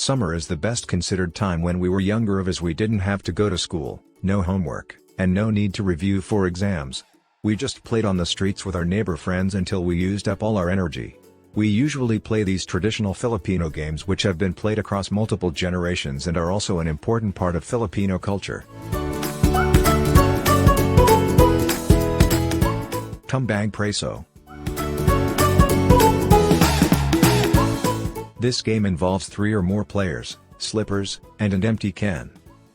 Summer is the best considered time when we were younger as we didn't have to go to school, no homework, and no need to review for exams. We just played on the streets with our neighbor friends until we used up all our energy. We usually play these traditional Filipino games which have been played across multiple generations and are also an important part of Filipino culture. Tumbang Preso. This game involves 3 or more players, slippers, and an empty can.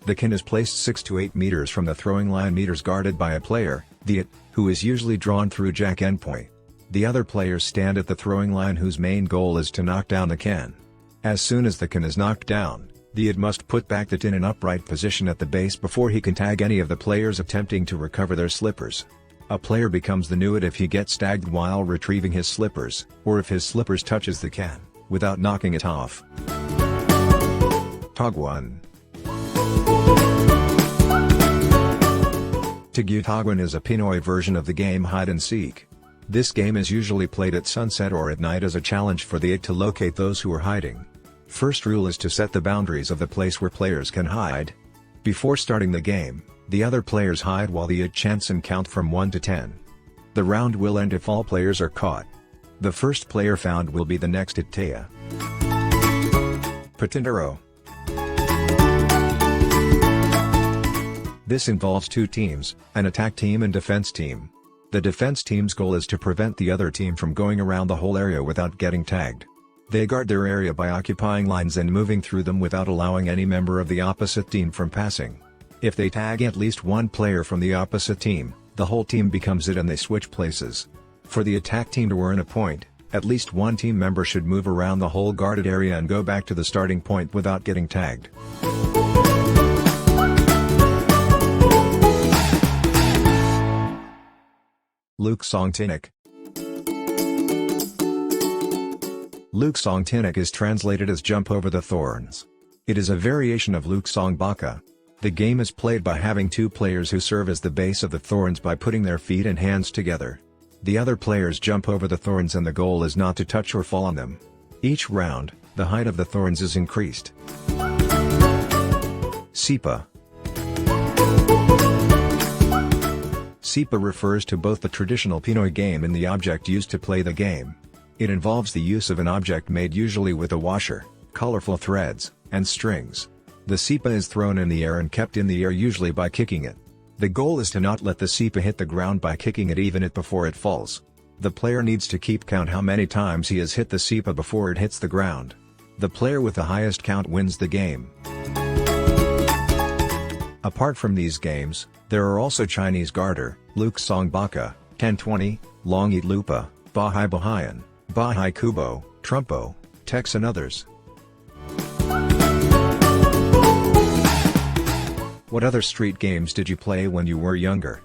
The can is placed 6 to 8 meters from the throwing line, meters guarded by a player, the who is usually drawn through jack endpoint. The other players stand at the throwing line whose main goal is to knock down the can. As soon as the can is knocked down, the must put back the tin in upright position at the base before he can tag any of the players attempting to recover their slippers. A player becomes the new if he gets tagged while retrieving his slippers, or if his slippers touches the can without knocking it off. Tagwan. Tagwan is a Pinoy version of the game hide-and-seek. This game is usually played at sunset or at night as a challenge for the to locate those who are hiding. First rule is to set the boundaries of the place where players can hide. Before starting the game, the other players hide while the chants and count from 1 to 10. The round will end if all players are caught. The first player found will be the next Itaya. Patintero. This involves 2 teams, an attack team and defense team. The defense team's goal is to prevent the other team from going around the whole area without getting tagged. They guard their area by occupying lines and moving through them without allowing any member of the opposite team from passing. If they tag at least one player from the opposite team, the whole team becomes it and they switch places. For the attack team to earn a point, at least one team member should move around the whole guarded area and go back to the starting point without getting tagged. Luksong Tinik. Luksong Tinik is translated as jump over the thorns. It is a variation of Luksong Baka. The game is played by having 2 players who serve as the base of the thorns by putting their feet and hands together. The other players jump over the thorns and the goal is not to touch or fall on them. Each round, the height of the thorns is increased. Sepa. Sepa refers to both the traditional Pinoy game and the object used to play the game. It involves the use of an object made usually with a washer, colorful threads, and strings. The Sepa is thrown in the air and kept in the air usually by kicking it. The goal is to not let the Sepa hit the ground by kicking it even before it falls. The player needs to keep count how many times he has hit the Sepa before it hits the ground. The player with the highest count wins the game. Apart from these games, there are also Chinese Garter, Luksong Baka, 1020, Longit Lupa, Bahay Bahayan, Bahay Kubo, Trumpo, Tex and others. What other street games did you play when you were younger?